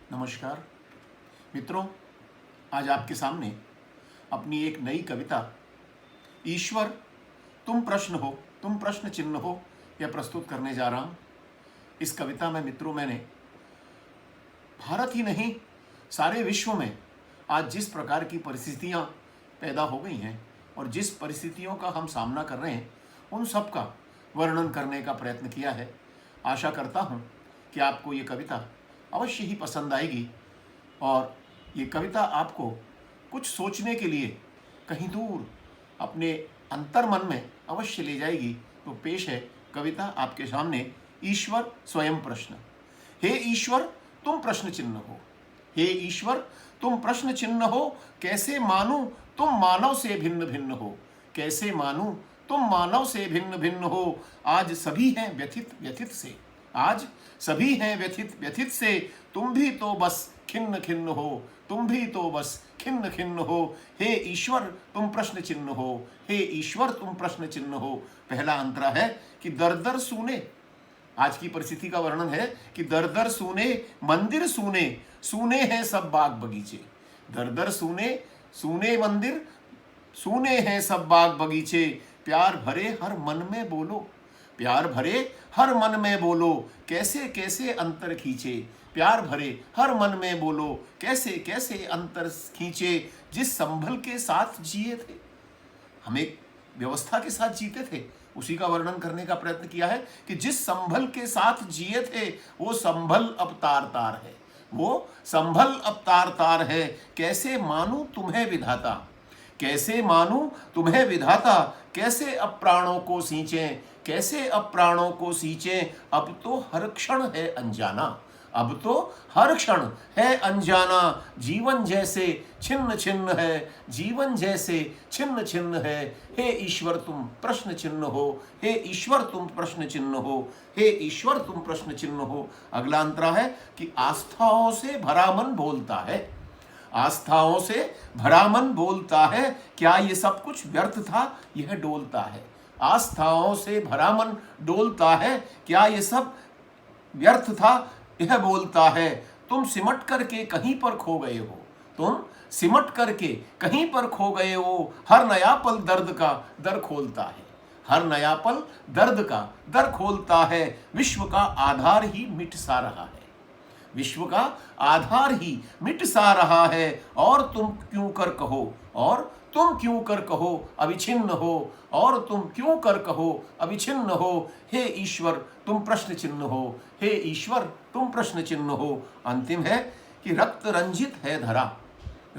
नमस्कार मित्रों, आज आपके सामने अपनी एक नई कविता ईश्वर तुम प्रश्न हो, तुम प्रश्न चिन्ह हो, यह प्रस्तुत करने जा रहा हूँ। इस कविता में मित्रों मैंने भारत ही नहीं सारे विश्व में आज जिस प्रकार की परिस्थितियाँ पैदा हो गई हैं और जिस परिस्थितियों का हम सामना कर रहे हैं उन सब का वर्णन करने का प्रयत्न किया है। आशा करता हूँ कि आपको ये कविता अवश्य ही पसंद आएगी और ये कविता आपको कुछ सोचने के लिए कहीं दूर अपने अंतर्मन में अवश्य ले जाएगी। तो पेश है कविता आपके सामने, ईश्वर स्वयं प्रश्न। हे ईश्वर तुम प्रश्न चिन्ह हो, हे ईश्वर तुम प्रश्न चिन्ह हो, कैसे मानूं तुम मानव से भिन्न भिन्न हो, कैसे मानूं तुम मानव से भिन्न भिन्न हो। आज सभी हैं व्यथित व्यथित से, आज सभी हैं व्यथित व्यथित से, तुम भी तो बस खिन्न खिन्न हो, तुम भी तो बस खिन्न खिन्न हो। हे ईश्वर तुम प्रश्न चिन्ह हो, हे ईश्वर तुम प्रश्न चिन्ह हो। पहला अंतरा है कि दर दर सूने, आज की परिस्थिति का वर्णन है कि दर दर सूने मंदिर सूने, सूने हैं सब बाग बगीचे। दर दर सूने, सूने मंदिर, सूने हैं सब बाग बगीचे। प्यार भरे हर मन में बोलो, प्यार भरे हर मन में बोलो, कैसे कैसे अंतर खींचे। प्यार भरे हर मन में बोलो, कैसे कैसे अंतर खींचे। जिस संभल के साथ जिए थे, हम एक व्यवस्था के साथ जीते थे, उसी का वर्णन करने का प्रयत्न किया है कि जिस संभल के साथ जिए थे वो संभल अब तार तार है, वो संभल अब तार तार है। कैसे मानूं तुम्हें विधाता, कैसे मानूं तुम्हें विधाता, कैसे अब प्राणों को सींचें, कैसे अब प्राणों को सींचें। अब तो हर क्षण है अनजाना, अब तो हर क्षण है अनजाना। जीवन जैसे छिन्न छिन्न है, जीवन जैसे छिन्न छिन्न है। हे ईश्वर तुम प्रश्न चिन्ह हो, हे ईश्वर तुम प्रश्न चिन्ह हो, हे ईश्वर तुम प्रश्न चिन्ह हो। अगला अंतरा है कि आस्थाओं से भरा मन बोलता है, आस्थाओं से भरा मन बोलता है, क्या ये सब कुछ व्यर्थ था यह डोलता है। आस्थाओं से भरा मन डोलता है, क्या ये सब व्यर्थ था यह बोलता है। तुम सिमट करके कहीं पर खो गए हो, तुम सिमट करके कहीं पर खो गए हो। हर नया पल दर्द का दर खोलता है, हर नया पल दर्द का दर खोलता है। विश्व का आधार ही मिट सा रहा है, विश्व का आधार ही मिट सा रहा है। और तुम क्यों कर कहो, और तुम क्यों कर कहो अविछिन्न हो, और तुम क्यों कर कहो अविछिन्न हो। हे ईश्वर तुम प्रश्न चिन्ह हो, हे ईश्वर तुम प्रश्न चिन्ह हो। अंतिम है कि रक्त रंजित है धरा,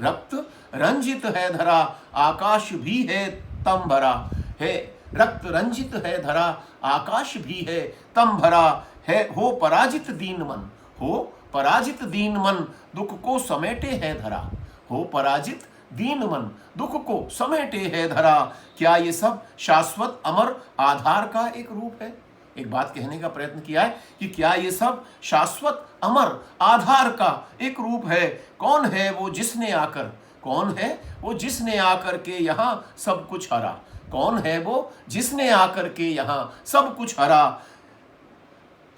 रक्त रंजित है धरा, आकाश भी है तम भरा है। रक्त रंजित है धरा, आकाश भी है तम भरा है। हो पराजित दीन मन, हो पराजित दीन मन, दुख को समेटे है धरा, हो पराजित दीन मन, दुख को समेटे है धरा। क्या ये सब शाश्वत अमर आधार का एक रूप है। एक बात कहने का प्रयत्न किया है कि क्या ये सब शाश्वत अमर आधार का एक रूप है। कौन है वो जिसने आकर, कौन है वो जिसने आकर के यहाँ सब कुछ हरा, कौन है वो जिसने आकर के यहाँ सब कुछ हरा।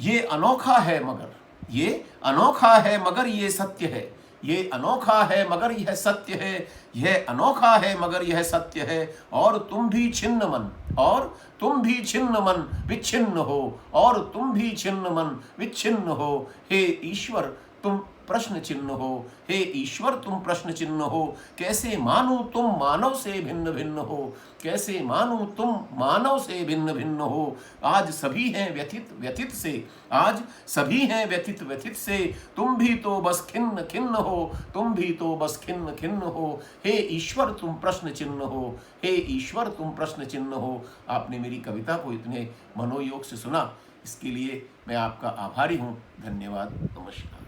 ये अनोखा है मगर, ये अनोखा है मगर ये सत्य है, ये अनोखा है मगर यह सत्य है, यह अनोखा है मगर यह सत्य है। और तुम भी छिन्न मन, और तुम भी छिन्न मन विच्छिन्न हो, और तुम भी छिन्न मन विच्छिन्न हो। हे ईश्वर तुम प्रश्न चिन्ह हो, हे ईश्वर तुम प्रश्न चिन्ह हो। कैसे मानूं तुम मानव से भिन्न भिन्न हो, कैसे मानूं तुम मानव से भिन्न भिन्न हो। आज सभी हैं व्यथित व्यथित से, आज सभी हैं व्यथित व्यथित से, तुम भी तो बस खिन्न खिन्न हो, तुम भी तो बस खिन्न खिन्न हो। हे ईश्वर तुम प्रश्न चिन्ह हो, हे ईश्वर तुम प्रश्न चिन्ह हो। आपने मेरी कविता को इतने मनोयोग से सुना, इसके लिए मैं आपका आभारी हूँ। धन्यवाद, नमस्कार।